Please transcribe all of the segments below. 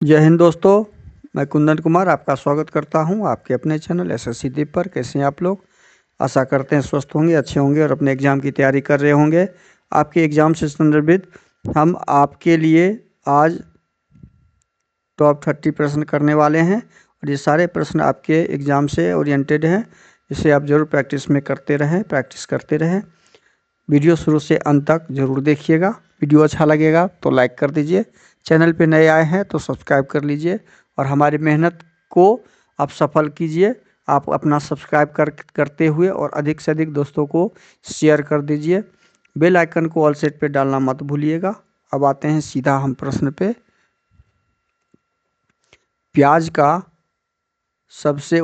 जय हिंद दोस्तों। मैं कुंदन कुमार आपका स्वागत करता हूं आपके अपने चैनल एसएससी दीप पर। कैसे हैं आप लोग? आशा करते हैं स्वस्थ होंगे, अच्छे होंगे और अपने एग्ज़ाम की तैयारी कर रहे होंगे। आपके एग्ज़ाम से संदर्भित हम आपके लिए आज टॉप 30 प्रश्न करने वाले हैं और ये सारे प्रश्न आपके एग्ज़ाम से ओरिएंटेड हैं। इसे आप ज़रूर प्रैक्टिस करते रहें। वीडियो शुरू से अंत तक ज़रूर देखिएगा। वीडियो अच्छा लगेगा तो लाइक कर दीजिए। चैनल पे नए आए हैं तो सब्सक्राइब कर लीजिए और हमारी मेहनत को आप सफल कीजिए। आप अपना सब्सक्राइब करते हुए और अधिक से अधिक दोस्तों को शेयर कर दीजिए। बेल आइकन को ऑल सेट पे डालना मत भूलिएगा। अब आते हैं सीधा हम प्रश्न पे। प्याज का सबसे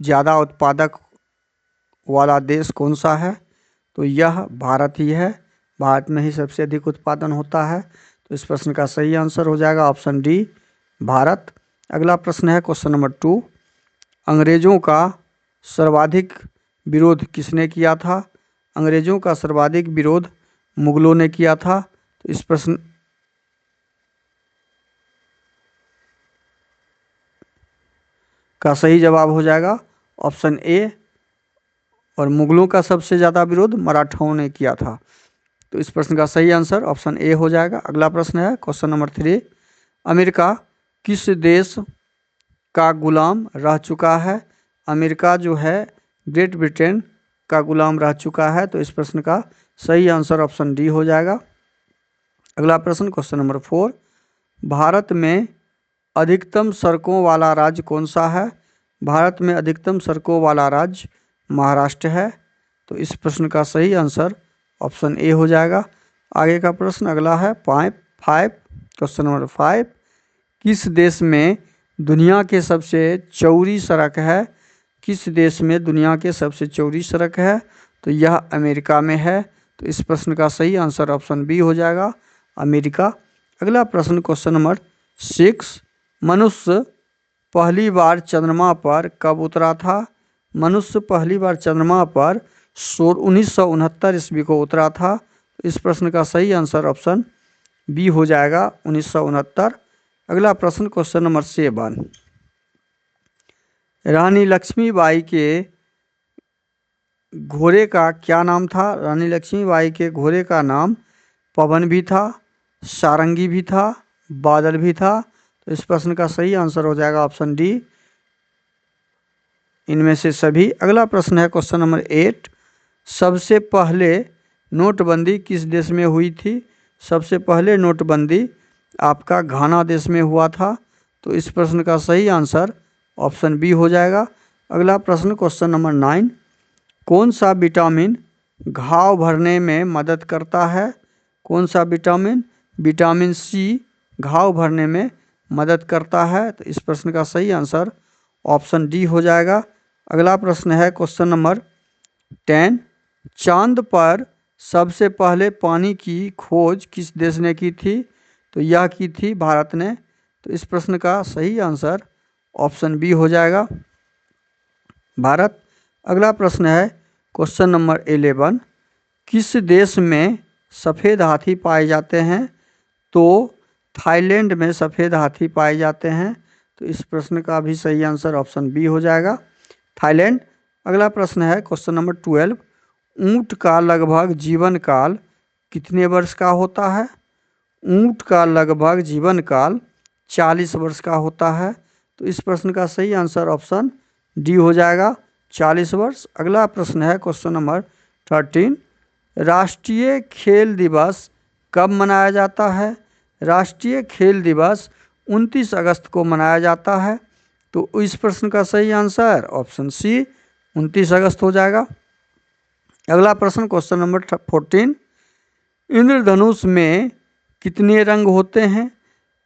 ज़्यादा उत्पादक वाला देश कौन सा है? तो यह भारत ही है। भारत में ही सबसे अधिक उत्पादन होता है। तो इस प्रश्न का सही आंसर हो जाएगा ऑप्शन डी, भारत। अगला प्रश्न है क्वेश्चन नंबर 2। अंग्रेजों का सर्वाधिक विरोध किसने किया था? अंग्रेजों का सर्वाधिक विरोध मुगलों ने किया था। तो इस प्रश्न का सही जवाब हो जाएगा ऑप्शन ए। और मुगलों का सबसे ज़्यादा विरोध मराठाओं ने किया था। तो इस प्रश्न का सही आंसर ऑप्शन ए हो जाएगा। अगला प्रश्न है क्वेश्चन नंबर 3। अमेरिका किस देश का गुलाम रह चुका है? अमेरिका जो है ग्रेट ब्रिटेन का गुलाम रह चुका है। तो इस प्रश्न का सही आंसर ऑप्शन डी हो जाएगा। अगला प्रश्न क्वेश्चन नंबर 4। भारत में अधिकतम सड़कों वाला राज्य कौन सा है? भारत में अधिकतम सड़कों वाला राज्य महाराष्ट्र है। तो इस प्रश्न का सही आंसर ऑप्शन ए हो जाएगा। आगे का प्रश्न अगला है 5 क्वेश्चन नंबर 5। किस देश में दुनिया के सबसे चौड़ी सड़क है? किस देश में दुनिया के सबसे चौड़ी सड़क है? तो यह अमेरिका में है। तो इस प्रश्न का सही आंसर ऑप्शन बी हो जाएगा, अमेरिका। अगला प्रश्न क्वेश्चन नंबर 6। मनुष्य पहली बार चंद्रमा पर कब उतरा था? मनुष्य पहली बार चंद्रमा पर 1969 ईस्वी को उतरा था। इस प्रश्न का सही आंसर ऑप्शन बी हो जाएगा, 1969। अगला प्रश्न क्वेश्चन नंबर 7। रानी लक्ष्मीबाई के घोड़े का क्या नाम था? रानी लक्ष्मीबाई के घोड़े का नाम पवन भी था, सारंगी भी था, बादल भी था। तो इस प्रश्न का सही आंसर हो जाएगा ऑप्शन डी, इनमें से सभी। अगला प्रश्न है क्वेश्चन नंबर 8। सबसे पहले नोटबंदी किस देश में हुई थी? सबसे पहले नोटबंदी आपका घाना देश में हुआ था। तो इस प्रश्न का सही आंसर ऑप्शन बी हो जाएगा। अगला प्रश्न क्वेश्चन नंबर 9। कौन सा विटामिन घाव भरने में मदद करता है? कौन सा विटामिन? विटामिन सी घाव भरने में मदद करता है। तो इस प्रश्न का सही आंसर ऑप्शन डी हो जाएगा। अगला प्रश्न है क्वेश्चन नंबर 10। चांद पर सबसे पहले पानी की खोज किस देश ने की थी? तो यह की थी भारत ने। तो इस प्रश्न का सही आंसर ऑप्शन बी हो जाएगा, भारत। अगला प्रश्न है क्वेश्चन नंबर 11। किस देश में सफ़ेद हाथी पाए जाते हैं? तो थाईलैंड में सफ़ेद हाथी पाए जाते हैं। तो इस प्रश्न का भी सही आंसर ऑप्शन बी हो जाएगा, थाईलैंड। अगला प्रश्न है क्वेश्चन नंबर 12। ऊंट का लगभग जीवन काल कितने वर्ष का होता है? ऊंट का लगभग जीवन काल 40 वर्ष का होता है। तो इस प्रश्न का सही आंसर ऑप्शन डी हो जाएगा, 40 वर्ष। अगला प्रश्न है क्वेश्चन नंबर 13। राष्ट्रीय खेल दिवस कब मनाया जाता है? राष्ट्रीय खेल दिवस 29 अगस्त को मनाया जाता है। तो इस प्रश्न का सही आंसर ऑप्शन सी, 29 अगस्त हो जाएगा। अगला प्रश्न क्वेश्चन नंबर 14। इंद्रधनुष में कितने रंग होते हैं?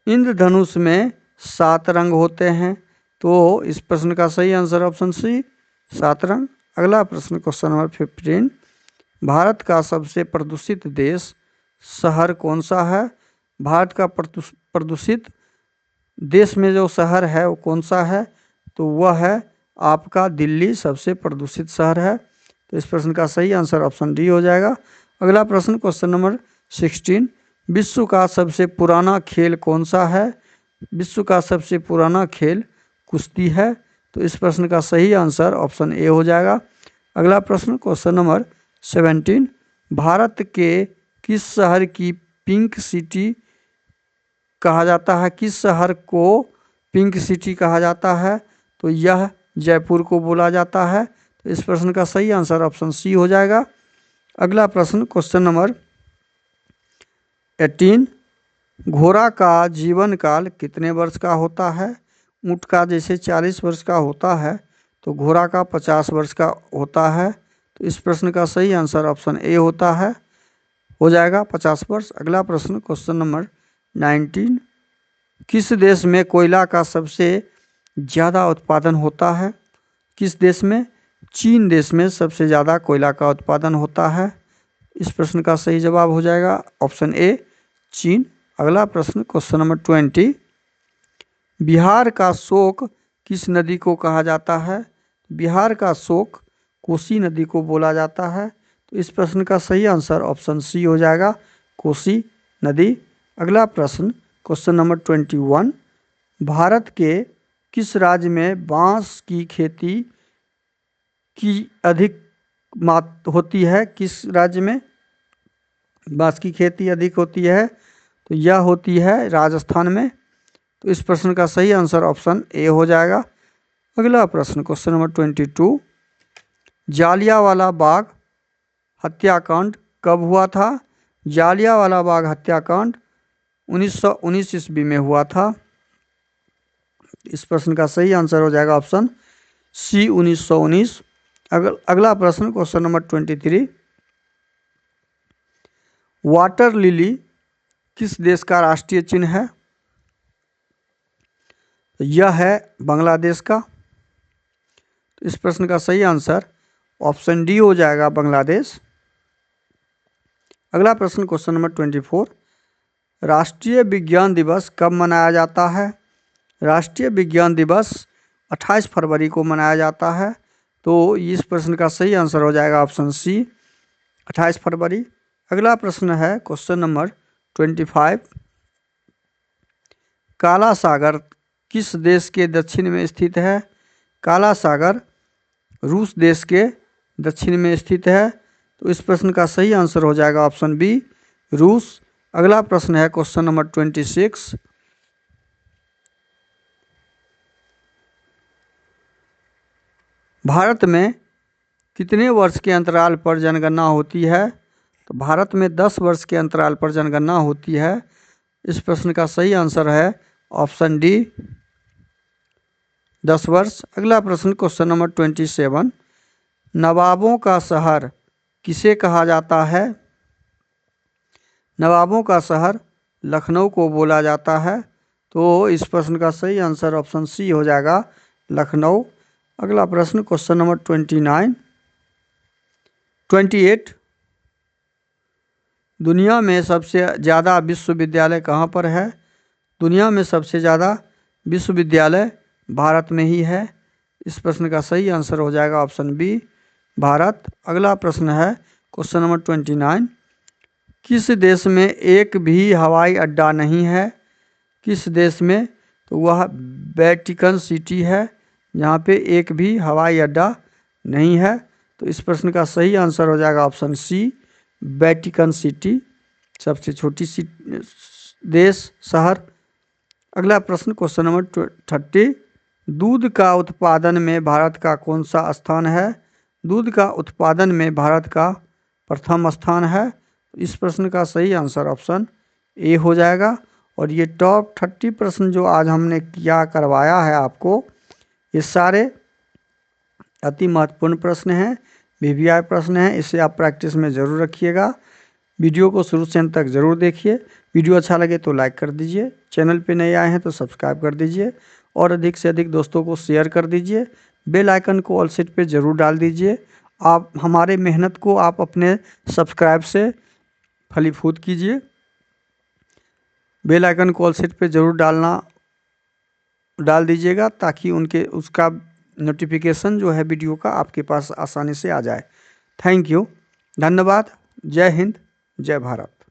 इंद्रधनुष में 7 रंग होते हैं। तो इस प्रश्न का सही आंसर ऑप्शन सी, 7 रंग। अगला प्रश्न क्वेश्चन नंबर 15। भारत का सबसे प्रदूषित देश शहर कौन सा है? भारत का प्रदूषित देश में जो शहर है वो कौन सा है? तो वह है आपका दिल्ली, सबसे प्रदूषित शहर है। तो इस प्रश्न का सही आंसर ऑप्शन डी हो जाएगा। अगला प्रश्न क्वेश्चन नंबर 16। विश्व का सबसे पुराना खेल कौन सा है? विश्व का सबसे पुराना खेल कुश्ती है। तो इस प्रश्न का सही आंसर ऑप्शन ए हो जाएगा। अगला प्रश्न क्वेश्चन नंबर 17, भारत के किस शहर की पिंक सिटी कहा जाता है? किस शहर को पिंक सिटी कहा जाता है? तो यह जयपुर को बोला जाता है। तो इस प्रश्न का सही आंसर ऑप्शन सी हो जाएगा। अगला प्रश्न क्वेश्चन नंबर 18, घोड़ा का जीवन काल कितने वर्ष का होता है? ऊँट का जैसे 40 वर्ष का होता है तो घोड़ा का 50 वर्ष का होता है। तो इस प्रश्न का सही आंसर ऑप्शन ए होता है, हो जाएगा 50 वर्ष। अगला प्रश्न क्वेश्चन नंबर 19, किस देश में कोयला का सबसे ज़्यादा उत्पादन होता है? किस देश में? चीन देश में सबसे ज़्यादा कोयला का उत्पादन होता है। इस प्रश्न का सही जवाब हो जाएगा ऑप्शन ए, चीन। अगला प्रश्न क्वेश्चन नंबर 20, बिहार का शोक किस नदी को कहा जाता है? बिहार का शोक कोसी नदी को बोला जाता है। तो इस प्रश्न का सही आंसर ऑप्शन सी हो जाएगा, कोसी नदी। अगला प्रश्न क्वेश्चन नंबर 21, भारत के किस राज्य में बांस की खेती की अधिक होती है? किस राज्य में बांस की खेती अधिक होती है? तो यह होती है राजस्थान में। तो इस प्रश्न का सही आंसर ऑप्शन ए हो जाएगा। अगला प्रश्न क्वेश्चन नंबर 22, जालियांवाला बाग हत्याकांड कब हुआ था? जालियांवाला बाग हत्याकांड 1919 ईस्वी में हुआ था। इस प्रश्न का सही आंसर हो जाएगा ऑप्शन सी, 1919। अगला प्रश्न क्वेश्चन नंबर 23, वाटर लिली किस देश का राष्ट्रीय चिन्ह है? तो यह है बांग्लादेश का। तो इस प्रश्न का सही आंसर ऑप्शन डी हो जाएगा, बांग्लादेश। अगला प्रश्न क्वेश्चन नंबर 24, राष्ट्रीय विज्ञान दिवस कब मनाया जाता है? राष्ट्रीय विज्ञान दिवस 28 फरवरी को मनाया जाता है। तो इस प्रश्न का सही आंसर हो जाएगा ऑप्शन सी, 28 फरवरी। अगला प्रश्न है क्वेश्चन नंबर 25, काला सागर किस देश के दक्षिण में स्थित है? काला सागर रूस देश के दक्षिण में स्थित है। तो इस प्रश्न का सही आंसर हो जाएगा ऑप्शन बी, रूस। अगला प्रश्न है क्वेश्चन नंबर 26, भारत में कितने वर्ष के अंतराल पर जनगणना होती है? तो भारत में 10 वर्ष के अंतराल पर जनगणना होती है। इस प्रश्न का सही आंसर है ऑप्शन डी, 10 वर्ष। अगला प्रश्न क्वेश्चन नंबर 27, नवाबों का शहर किसे कहा जाता है? नवाबों का शहर लखनऊ को बोला जाता है। तो इस प्रश्न का सही आंसर ऑप्शन सी हो जाएगा, लखनऊ। अगला प्रश्न क्वेश्चन नंबर 28, दुनिया में सबसे ज़्यादा विश्वविद्यालय कहाँ पर है? दुनिया में सबसे ज़्यादा विश्वविद्यालय भारत में ही है। इस प्रश्न का सही आंसर हो जाएगा ऑप्शन बी, भारत। अगला प्रश्न है क्वेश्चन नंबर 29, किस देश में एक भी हवाई अड्डा नहीं है? किस देश में? तो वह वेटिकन सिटी है, जहाँ पे एक भी हवाई अड्डा नहीं है। तो इस प्रश्न का सही आंसर हो जाएगा ऑप्शन सी, वेटिकन सिटी, सबसे छोटी देश शहर। अगला प्रश्न क्वेश्चन नंबर 30, दूध का उत्पादन में भारत का कौन सा स्थान है? दूध का उत्पादन में भारत का प्रथम स्थान है। इस प्रश्न का सही आंसर ऑप्शन ए हो जाएगा। और ये टॉप 30 प्रश्न जो आज हमने किया करवाया है आपको, ये सारे अति महत्वपूर्ण प्रश्न हैं, वीवीआई प्रश्न हैं। इसे आप प्रैक्टिस में ज़रूर रखिएगा। वीडियो को शुरू से अंत तक ज़रूर देखिए। वीडियो अच्छा लगे तो लाइक कर दीजिए, चैनल पे नए आए हैं तो सब्सक्राइब कर दीजिए और अधिक से अधिक दोस्तों को शेयर कर दीजिए। बेल आइकन को ऑल सेट पे ज़रूर डाल दीजिए। आप हमारे मेहनत को आप अपने सब्सक्राइब से फलीभूत कीजिए। बेल आइकन को ऑल सेट पे ज़रूर डाल दीजिएगा ताकि उसका नोटिफिकेशन जो है वीडियो का आपके पास आसानी से आ जाए। थैंक यू, धन्यवाद। जय हिंद, जय भारत।